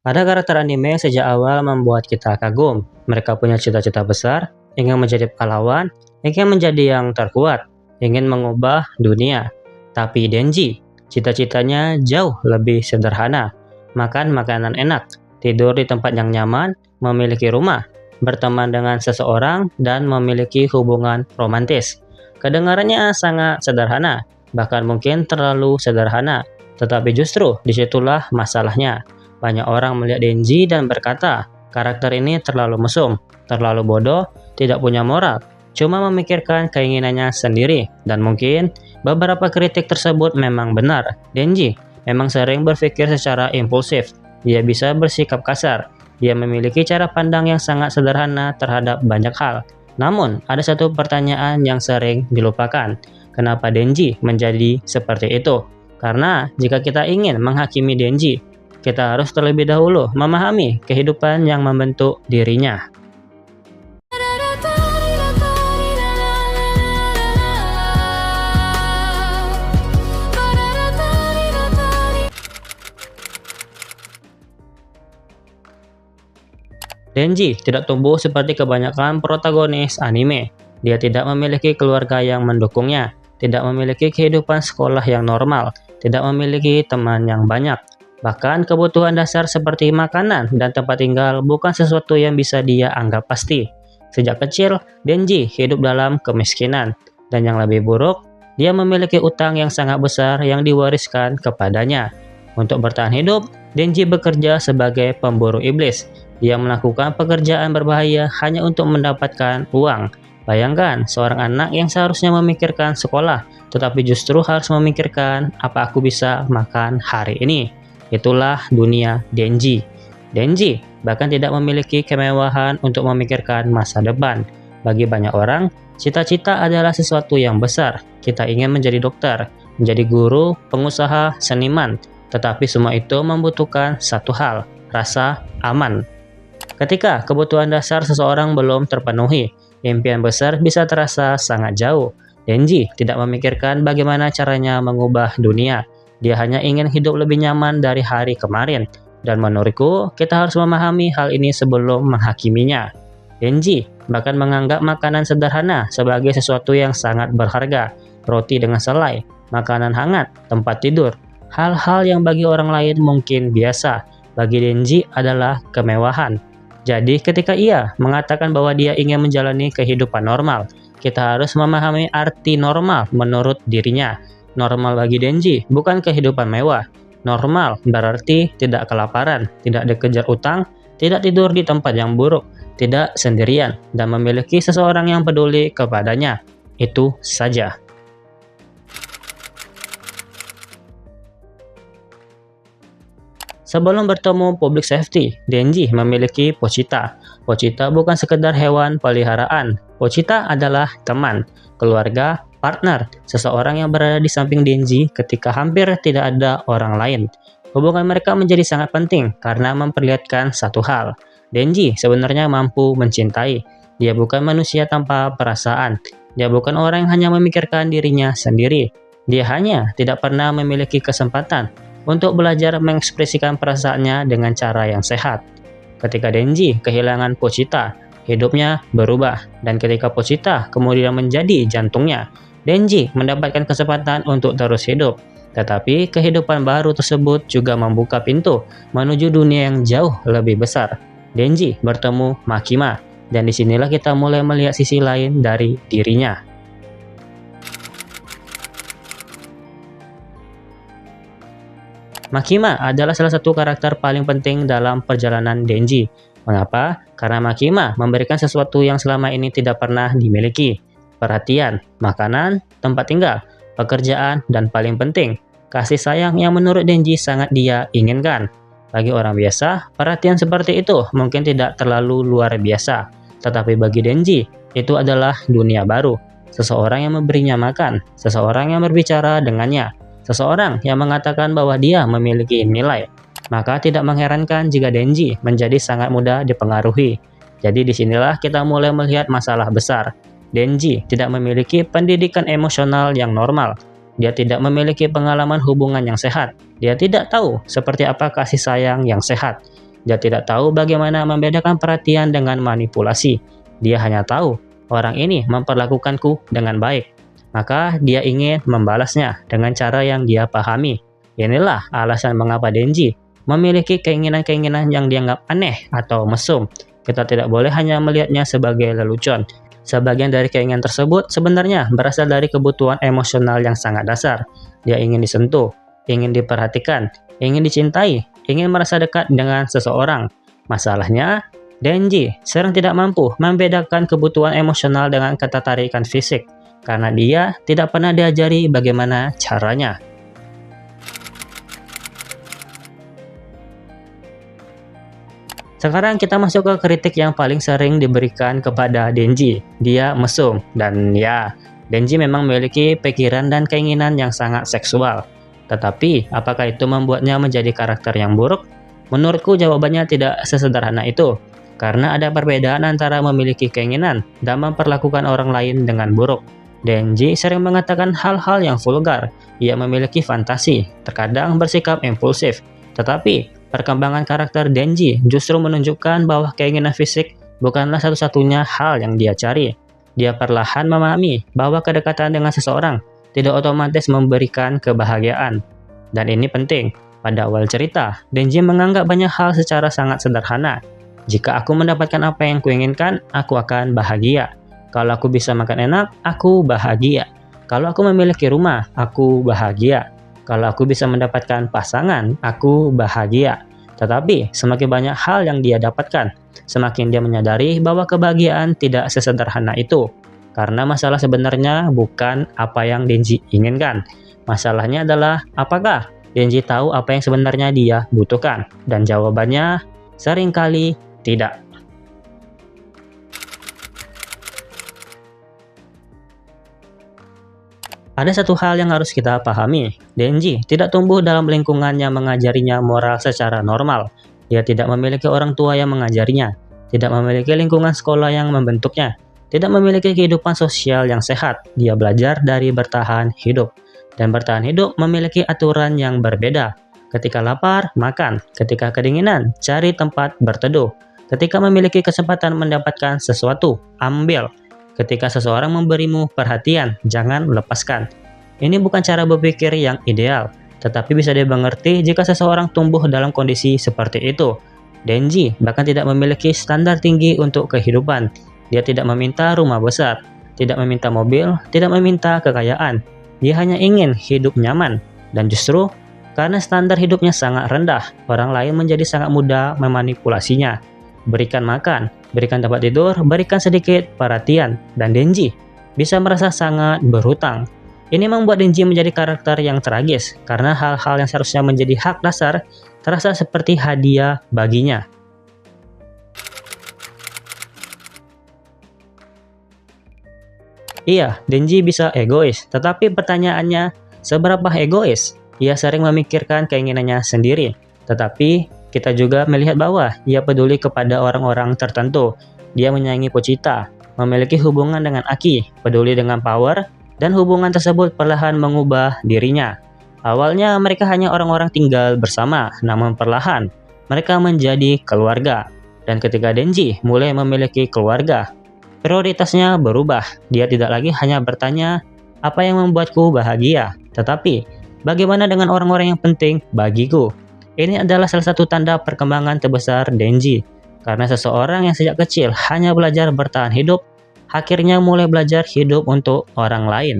Ada karakter anime yang sejak awal membuat kita kagum. Mereka punya cita-cita besar, ingin menjadi pahlawan, ingin menjadi yang terkuat, ingin mengubah dunia. Tapi Denji, cita-citanya jauh lebih sederhana. Makan makanan enak, tidur di tempat yang nyaman, memiliki rumah, berteman dengan seseorang, dan memiliki hubungan romantis. Kedengarannya sangat sederhana, bahkan mungkin terlalu sederhana. Tetapi justru disitulah masalahnya. Banyak orang melihat Denji dan berkata, karakter ini terlalu mesum, terlalu bodoh, tidak punya moral, cuma memikirkan keinginannya sendiri. Dan mungkin beberapa kritik tersebut memang benar. Denji memang sering berpikir secara impulsif, dia bisa bersikap kasar, dia memiliki cara pandang yang sangat sederhana terhadap banyak hal. Namun, ada satu pertanyaan yang sering dilupakan. Kenapa Denji menjadi seperti itu? Karena jika kita ingin menghakimi Denji, kita harus terlebih dahulu memahami kehidupan yang membentuk dirinya. Denji tidak tumbuh seperti kebanyakan protagonis anime. Dia tidak memiliki keluarga yang mendukungnya, tidak memiliki kehidupan sekolah yang normal, tidak memiliki teman yang banyak. Bahkan kebutuhan dasar seperti makanan dan tempat tinggal bukan sesuatu yang bisa dia anggap pasti. Sejak kecil, Denji hidup dalam kemiskinan. Dan yang lebih buruk, dia memiliki utang yang sangat besar yang diwariskan kepadanya. Untuk bertahan hidup, Denji bekerja sebagai pemburu iblis. Dia melakukan pekerjaan berbahaya hanya untuk mendapatkan uang. Bayangkan, seorang anak yang seharusnya memikirkan sekolah, tetapi justru harus memikirkan apa aku bisa makan hari ini. Itulah dunia Denji. Denji bahkan tidak memiliki kemewahan untuk memikirkan masa depan. Bagi banyak orang, cita-cita adalah sesuatu yang besar. Kita ingin menjadi dokter, menjadi guru, pengusaha, seniman. Tetapi semua itu membutuhkan satu hal, rasa aman. Ketika kebutuhan dasar seseorang belum terpenuhi, impian besar bisa terasa sangat jauh. Denji tidak memikirkan bagaimana caranya mengubah dunia. Dia hanya ingin hidup lebih nyaman dari hari kemarin. Dan menurutku, kita harus memahami hal ini sebelum menghakiminya. Denji bahkan menganggap makanan sederhana sebagai sesuatu yang sangat berharga. Roti dengan selai, makanan hangat, tempat tidur. Hal-hal yang bagi orang lain mungkin biasa, bagi Denji adalah kemewahan. Jadi ketika ia mengatakan bahwa dia ingin menjalani kehidupan normal, kita harus memahami arti normal menurut dirinya. Normal bagi Denji bukan kehidupan mewah. Normal berarti tidak kelaparan, tidak dikejar utang, tidak tidur di tempat yang buruk, tidak sendirian, dan memiliki seseorang yang peduli kepadanya. Itu saja. Sebelum bertemu public safety, Denji memiliki Pochita. Pochita bukan sekedar hewan peliharaan. Pochita adalah teman, keluarga, partner, seseorang yang berada di samping Denji ketika hampir tidak ada orang lain. Hubungan mereka menjadi sangat penting karena memperlihatkan satu hal. Denji sebenarnya mampu mencintai. Dia bukan manusia tanpa perasaan. Dia bukan orang yang hanya memikirkan dirinya sendiri. Dia hanya tidak pernah memiliki kesempatan untuk belajar mengekspresikan perasaannya dengan cara yang sehat. Ketika Denji kehilangan Pochita, hidupnya berubah. Dan ketika Pochita kemudian menjadi jantungnya, Denji mendapatkan kesempatan untuk terus hidup. Tetapi kehidupan baru tersebut juga membuka pintu menuju dunia yang jauh lebih besar. Denji bertemu Makima, dan disinilah kita mulai melihat sisi lain dari dirinya. Makima adalah salah satu karakter paling penting dalam perjalanan Denji. Mengapa? Karena Makima memberikan sesuatu yang selama ini tidak pernah dimiliki. Perhatian, makanan, tempat tinggal, pekerjaan, dan paling penting, kasih sayang yang menurut Denji sangat dia inginkan. Bagi orang biasa, perhatian seperti itu mungkin tidak terlalu luar biasa. Tetapi bagi Denji, itu adalah dunia baru. Seseorang yang memberinya makan, seseorang yang berbicara dengannya, seseorang yang mengatakan bahwa dia memiliki nilai. Maka tidak mengherankan jika Denji menjadi sangat mudah dipengaruhi. Jadi disinilah kita mulai melihat masalah besar. Denji tidak memiliki pendidikan emosional yang normal. Dia tidak memiliki pengalaman hubungan yang sehat. Dia tidak tahu seperti apa kasih sayang yang sehat. Dia tidak tahu bagaimana membedakan perhatian dengan manipulasi. Dia hanya tahu orang ini memperlakukanku dengan baik, maka dia ingin membalasnya dengan cara yang dia pahami. Inilah alasan mengapa Denji memiliki keinginan-keinginan yang dianggap aneh atau mesum. Kita tidak boleh hanya melihatnya sebagai lelucon. Sebagian dari keinginan tersebut sebenarnya berasal dari kebutuhan emosional yang sangat dasar. Dia ingin disentuh, ingin diperhatikan, ingin dicintai, ingin merasa dekat dengan seseorang. Masalahnya, Denji sering tidak mampu membedakan kebutuhan emosional dengan ketertarikan fisik, karena dia tidak pernah diajari bagaimana caranya. Sekarang kita masuk ke kritik yang paling sering diberikan kepada Denji. Dia mesum, dan ya, Denji memang memiliki pikiran dan keinginan yang sangat seksual. Tetapi, apakah itu membuatnya menjadi karakter yang buruk? Menurutku jawabannya tidak sesederhana itu. Karena ada perbedaan antara memiliki keinginan dan memperlakukan orang lain dengan buruk. Denji sering mengatakan hal-hal yang vulgar. Ia memiliki fantasi, terkadang bersikap impulsif. Tetapi, perkembangan karakter Denji justru menunjukkan bahwa keinginan fisik bukanlah satu-satunya hal yang dia cari. Dia perlahan memahami bahwa kedekatan dengan seseorang tidak otomatis memberikan kebahagiaan. Dan ini penting. Pada awal cerita, Denji menganggap banyak hal secara sangat sederhana. Jika aku mendapatkan apa yang kuinginkan, aku akan bahagia. Kalau aku bisa makan enak, aku bahagia. Kalau aku memiliki rumah, aku bahagia. Kalau aku bisa mendapatkan pasangan, aku bahagia. Tetapi, semakin banyak hal yang dia dapatkan, semakin dia menyadari bahwa kebahagiaan tidak sesederhana itu. Karena masalah sebenarnya bukan apa yang Denji inginkan. Masalahnya adalah apakah Denji tahu apa yang sebenarnya dia butuhkan? Dan jawabannya seringkali tidak. Ada satu hal yang harus kita pahami. Denji tidak tumbuh dalam lingkungan yang mengajarinya moral secara normal. Dia tidak memiliki orang tua yang mengajarinya, tidak memiliki lingkungan sekolah yang membentuknya, tidak memiliki kehidupan sosial yang sehat. Dia belajar dari bertahan hidup. Dan bertahan hidup memiliki aturan yang berbeda. Ketika lapar, makan. Ketika kedinginan, cari tempat berteduh. Ketika memiliki kesempatan mendapatkan sesuatu, ambil. Ketika seseorang memberimu perhatian, jangan lepaskan. Ini bukan cara berpikir yang ideal, tetapi bisa dimengerti jika seseorang tumbuh dalam kondisi seperti itu. Denji bahkan tidak memiliki standar tinggi untuk kehidupan. Dia tidak meminta rumah besar, tidak meminta mobil, tidak meminta kekayaan. Dia hanya ingin hidup nyaman. Dan justru, karena standar hidupnya sangat rendah, orang lain menjadi sangat mudah memanipulasinya. Berikan makan, berikan tempat tidur, berikan sedikit perhatian, dan Denji bisa merasa sangat berhutang. Ini membuat Denji menjadi karakter yang tragis, karena hal-hal yang seharusnya menjadi hak dasar terasa seperti hadiah baginya. Iya, Denji bisa egois, tetapi pertanyaannya, seberapa egois? Ia sering memikirkan keinginannya sendiri, tetapi kita juga melihat bahwa ia peduli kepada orang-orang tertentu. Dia menyayangi Pochita, memiliki hubungan dengan Aki, peduli dengan Power, dan hubungan tersebut perlahan mengubah dirinya. Awalnya mereka hanya orang-orang tinggal bersama, namun perlahan mereka menjadi keluarga. Dan ketika Denji mulai memiliki keluarga, prioritasnya berubah. Dia tidak lagi hanya bertanya, apa yang membuatku bahagia? Tetapi, bagaimana dengan orang-orang yang penting bagiku? Ini adalah salah satu tanda perkembangan terbesar Denji. Karena seseorang yang sejak kecil hanya belajar bertahan hidup, akhirnya mulai belajar hidup untuk orang lain.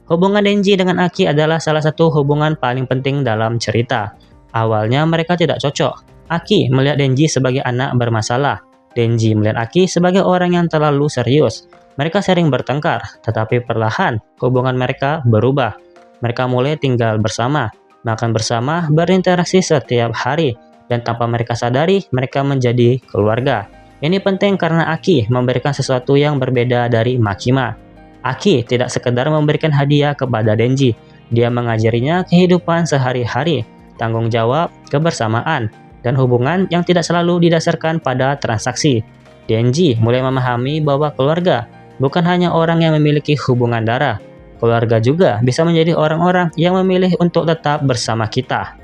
Hubungan Denji dengan Aki adalah salah satu hubungan paling penting dalam cerita. Awalnya mereka tidak cocok. Aki melihat Denji sebagai anak bermasalah. Denji melihat Aki sebagai orang yang terlalu serius. Mereka sering bertengkar, tetapi perlahan hubungan mereka berubah. Mereka mulai tinggal bersama, makan bersama, berinteraksi setiap hari, dan tanpa mereka sadari, mereka menjadi keluarga. Ini penting karena Aki memberikan sesuatu yang berbeda dari Makima. Aki tidak sekedar memberikan hadiah kepada Denji, dia mengajarinya kehidupan sehari-hari, tanggung jawab, kebersamaan, dan hubungan yang tidak selalu didasarkan pada transaksi. Denji mulai memahami bahwa keluarga bukan hanya orang yang memiliki hubungan darah, Keluarga juga bisa menjadi orang-orang yang memilih untuk tetap bersama kita.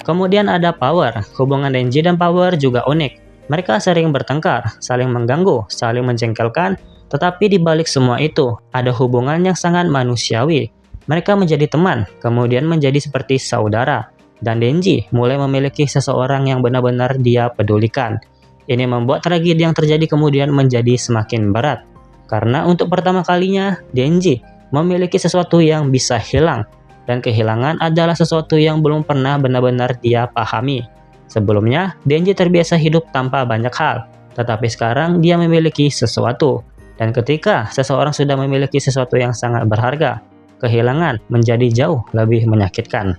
Kemudian ada Power. Hubungan Denji dan Power juga unik. Mereka sering bertengkar, saling mengganggu, saling menjengkelkan, tetapi di balik semua itu, ada hubungan yang sangat manusiawi. Mereka menjadi teman, kemudian menjadi seperti saudara. Dan Denji mulai memiliki seseorang yang benar-benar dia pedulikan. Ini membuat tragedi yang terjadi kemudian menjadi semakin berat. Karena untuk pertama kalinya, Denji memiliki sesuatu yang bisa hilang. Dan kehilangan adalah sesuatu yang belum pernah benar-benar dia pahami. Sebelumnya, Denji terbiasa hidup tanpa banyak hal, tetapi sekarang dia memiliki sesuatu. Dan ketika seseorang sudah memiliki sesuatu yang sangat berharga, kehilangan menjadi jauh lebih menyakitkan.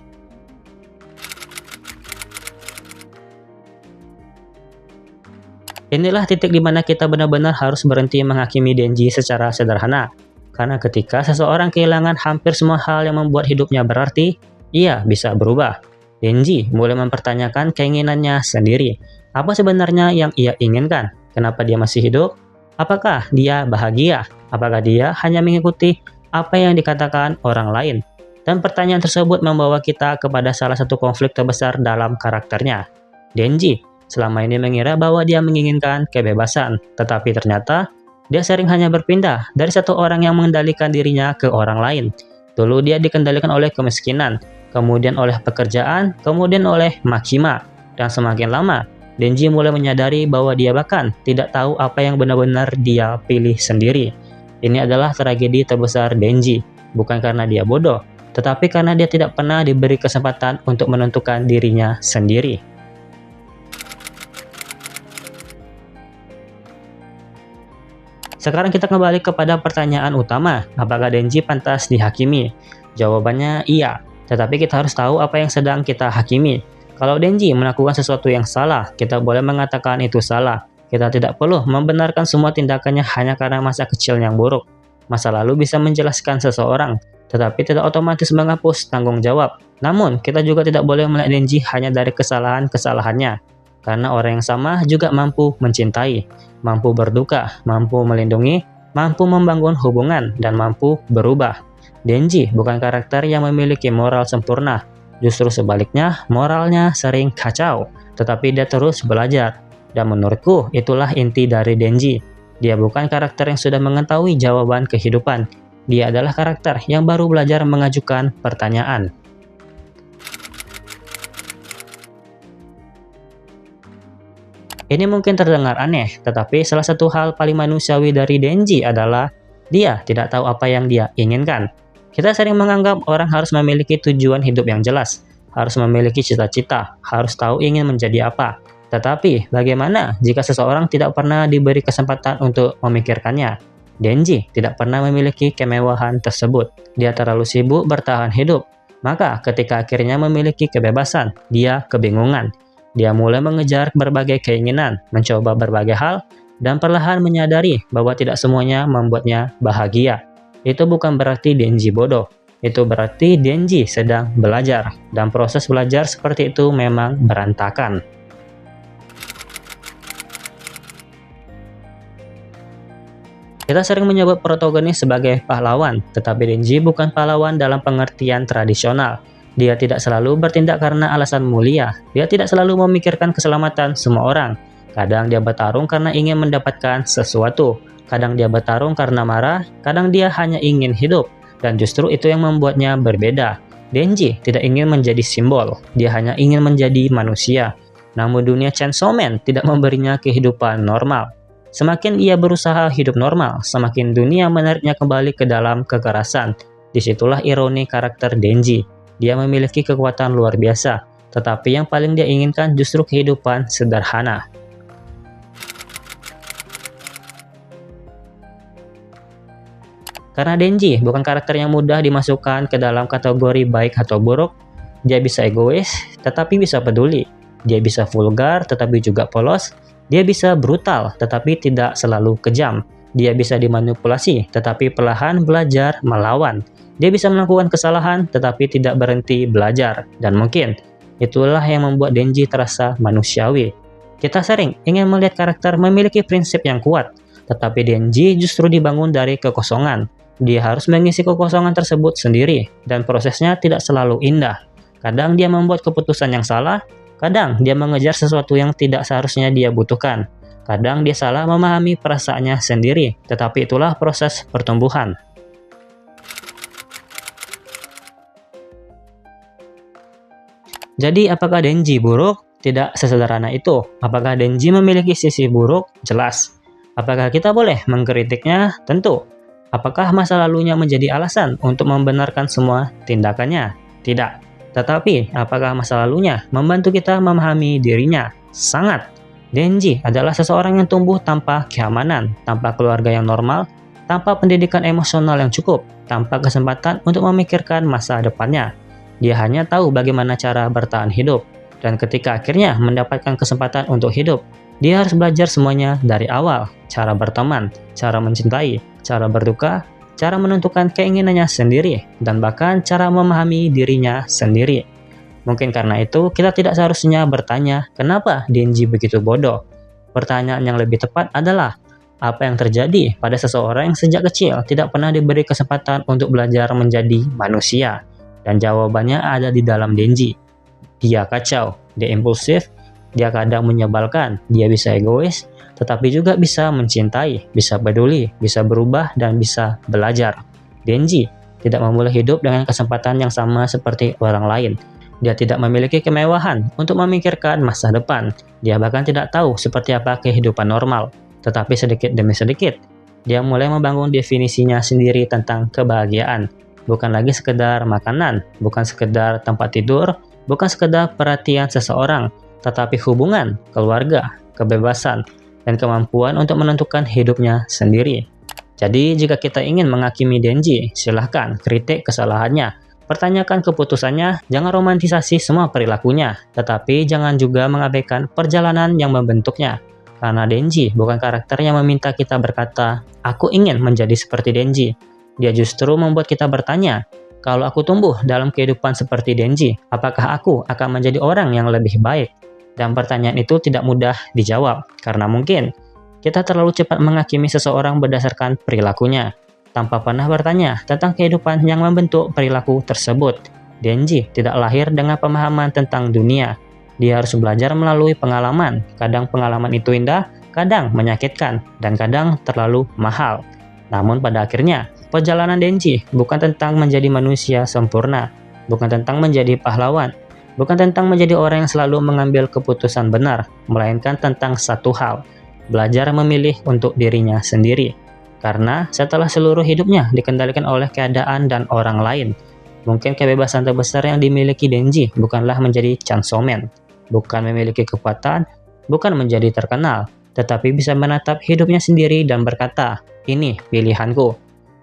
Inilah titik di mana kita benar-benar harus berhenti menghakimi Denji secara sederhana. Karena ketika seseorang kehilangan hampir semua hal yang membuat hidupnya berarti, ia bisa berubah. Denji mulai mempertanyakan keinginannya sendiri. Apa sebenarnya yang ia inginkan? Kenapa dia masih hidup? Apakah dia bahagia? Apakah dia hanya mengikuti apa yang dikatakan orang lain? Dan pertanyaan tersebut membawa kita kepada salah satu konflik terbesar dalam karakternya. Denji selama ini mengira bahwa dia menginginkan kebebasan, tetapi ternyata dia sering hanya berpindah dari satu orang yang mengendalikan dirinya ke orang lain. Dulu dia dikendalikan oleh kemiskinan, kemudian oleh pekerjaan, kemudian oleh Makima. Dan semakin lama, Denji mulai menyadari bahwa dia bahkan tidak tahu apa yang benar-benar dia pilih sendiri. Ini adalah tragedi terbesar Denji, bukan karena dia bodoh, tetapi karena dia tidak pernah diberi kesempatan untuk menentukan dirinya sendiri. Sekarang kita kembali kepada pertanyaan utama, apakah Denji pantas dihakimi? Jawabannya iya, tetapi kita harus tahu apa yang sedang kita hakimi. Kalau Denji melakukan sesuatu yang salah, kita boleh mengatakan itu salah. Kita tidak perlu membenarkan semua tindakannya hanya karena masa kecil yang buruk. Masa lalu bisa menjelaskan seseorang, tetapi tidak otomatis menghapus tanggung jawab. Namun, kita juga tidak boleh melihat Denji hanya dari kesalahan-kesalahannya. Karena orang yang sama juga mampu mencintai, mampu berduka, mampu melindungi, mampu membangun hubungan, dan mampu berubah. Denji bukan karakter yang memiliki moral sempurna. Justru sebaliknya, moralnya sering kacau, tetapi dia terus belajar. Dan menurutku, itulah inti dari Denji. Dia bukan karakter yang sudah mengetahui jawaban kehidupan. Dia adalah karakter yang baru belajar mengajukan pertanyaan. Ini mungkin terdengar aneh, tetapi salah satu hal paling manusiawi dari Denji adalah dia tidak tahu apa yang dia inginkan. Kita sering menganggap orang harus memiliki tujuan hidup yang jelas, harus memiliki cita-cita, harus tahu ingin menjadi apa. Tetapi, bagaimana jika seseorang tidak pernah diberi kesempatan untuk memikirkannya? Denji tidak pernah memiliki kemewahan tersebut. Dia terlalu sibuk bertahan hidup. Maka, ketika akhirnya memiliki kebebasan, dia kebingungan. Dia mulai mengejar berbagai keinginan, mencoba berbagai hal, dan perlahan menyadari bahwa tidak semuanya membuatnya bahagia. Itu bukan berarti Denji bodoh. Itu berarti Denji sedang belajar, dan proses belajar seperti itu memang berantakan. Kita sering menyebut protagonis sebagai pahlawan, tetapi Denji bukan pahlawan dalam pengertian tradisional. Dia tidak selalu bertindak karena alasan mulia. Dia tidak selalu memikirkan keselamatan semua orang. Kadang dia bertarung karena ingin mendapatkan sesuatu. Kadang dia bertarung karena marah. Kadang dia hanya ingin hidup. Dan justru itu yang membuatnya berbeda. Denji tidak ingin menjadi simbol. Dia hanya ingin menjadi manusia. Namun dunia Chainsaw Man tidak memberinya kehidupan normal. Semakin ia berusaha hidup normal, semakin dunia menariknya kembali ke dalam kekerasan. Disitulah ironi karakter Denji. Dia memiliki kekuatan luar biasa, tetapi yang paling dia inginkan justru kehidupan sederhana. Karena Denji bukan karakter yang mudah dimasukkan ke dalam kategori baik atau buruk, dia bisa egois, tetapi bisa peduli. Dia bisa vulgar, tetapi juga polos. Dia bisa brutal, tetapi tidak selalu kejam. Dia bisa dimanipulasi, tetapi perlahan belajar melawan. Dia bisa melakukan kesalahan, tetapi tidak berhenti belajar. Dan mungkin, itulah yang membuat Denji terasa manusiawi. Kita sering ingin melihat karakter memiliki prinsip yang kuat, tetapi Denji justru dibangun dari kekosongan. Dia harus mengisi kekosongan tersebut sendiri, dan prosesnya tidak selalu indah. Kadang dia membuat keputusan yang salah, kadang dia mengejar sesuatu yang tidak seharusnya dia butuhkan. Kadang dia salah memahami perasaannya sendiri, tetapi itulah proses pertumbuhan. Jadi apakah Denji buruk? Tidak sesederhana itu. Apakah Denji memiliki sisi buruk? Jelas. Apakah kita boleh mengkritiknya? Tentu. Apakah masa lalunya menjadi alasan untuk membenarkan semua tindakannya? Tidak. Tetapi, apakah masa lalunya membantu kita memahami dirinya? Sangat. Denji adalah seseorang yang tumbuh tanpa keamanan, tanpa keluarga yang normal, tanpa pendidikan emosional yang cukup, tanpa kesempatan untuk memikirkan masa depannya. Dia hanya tahu bagaimana cara bertahan hidup, dan ketika akhirnya mendapatkan kesempatan untuk hidup, dia harus belajar semuanya dari awal. Cara berteman, cara mencintai, cara berduka, cara menentukan keinginannya sendiri, dan bahkan cara memahami dirinya sendiri. Mungkin karena itu, kita tidak seharusnya bertanya, kenapa Denji begitu bodoh? Pertanyaan yang lebih tepat adalah, apa yang terjadi pada seseorang yang sejak kecil tidak pernah diberi kesempatan untuk belajar menjadi manusia? Dan jawabannya ada di dalam Denji. Dia kacau, dia impulsif, dia kadang menyebalkan, dia bisa egois, tetapi juga bisa mencintai, bisa peduli, bisa berubah, dan bisa belajar. Denji tidak memulai hidup dengan kesempatan yang sama seperti orang lain. Dia tidak memiliki kemewahan untuk memikirkan masa depan. Dia bahkan tidak tahu seperti apa kehidupan normal. Tetapi sedikit demi sedikit, dia mulai membangun definisinya sendiri tentang kebahagiaan. Bukan lagi sekedar makanan, bukan sekedar tempat tidur, bukan sekedar perhatian seseorang, tetapi hubungan, keluarga, kebebasan, dan kemampuan untuk menentukan hidupnya sendiri. Jadi, jika kita ingin menghakimi Denji, silahkan kritik kesalahannya, pertanyakan keputusannya, jangan romantisasi semua perilakunya, tetapi jangan juga mengabaikan perjalanan yang membentuknya. Karena Denji bukan karakter yang meminta kita berkata, "Aku ingin menjadi seperti Denji." Dia justru membuat kita bertanya, kalau aku tumbuh dalam kehidupan seperti Denji, apakah aku akan menjadi orang yang lebih baik? Dan pertanyaan itu tidak mudah dijawab, karena mungkin kita terlalu cepat menghakimi seseorang berdasarkan perilakunya, tanpa pernah bertanya tentang kehidupan yang membentuk perilaku tersebut. Denji tidak lahir dengan pemahaman tentang dunia. Dia harus belajar melalui pengalaman. Kadang pengalaman itu indah, kadang menyakitkan, dan kadang terlalu mahal. Namun pada akhirnya, perjalanan Denji bukan tentang menjadi manusia sempurna, bukan tentang menjadi pahlawan, bukan tentang menjadi orang yang selalu mengambil keputusan benar, melainkan tentang satu hal, belajar memilih untuk dirinya sendiri. Karena setelah seluruh hidupnya dikendalikan oleh keadaan dan orang lain, mungkin kebebasan terbesar yang dimiliki Denji bukanlah menjadi Chainsaw Man, bukan memiliki kekuatan, bukan menjadi terkenal, tetapi bisa menatap hidupnya sendiri dan berkata, ini pilihanku.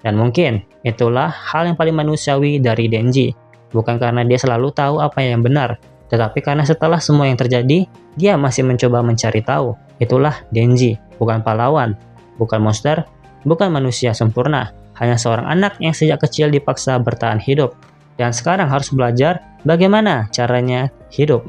Dan mungkin itulah hal yang paling manusiawi dari Denji. Bukan karena dia selalu tahu apa yang benar, tetapi karena setelah semua yang terjadi, dia masih mencoba mencari tahu. Itulah Denji, bukan pahlawan, bukan monster, bukan manusia sempurna. Hanya seorang anak yang sejak kecil dipaksa bertahan hidup. Dan sekarang harus belajar bagaimana caranya hidup.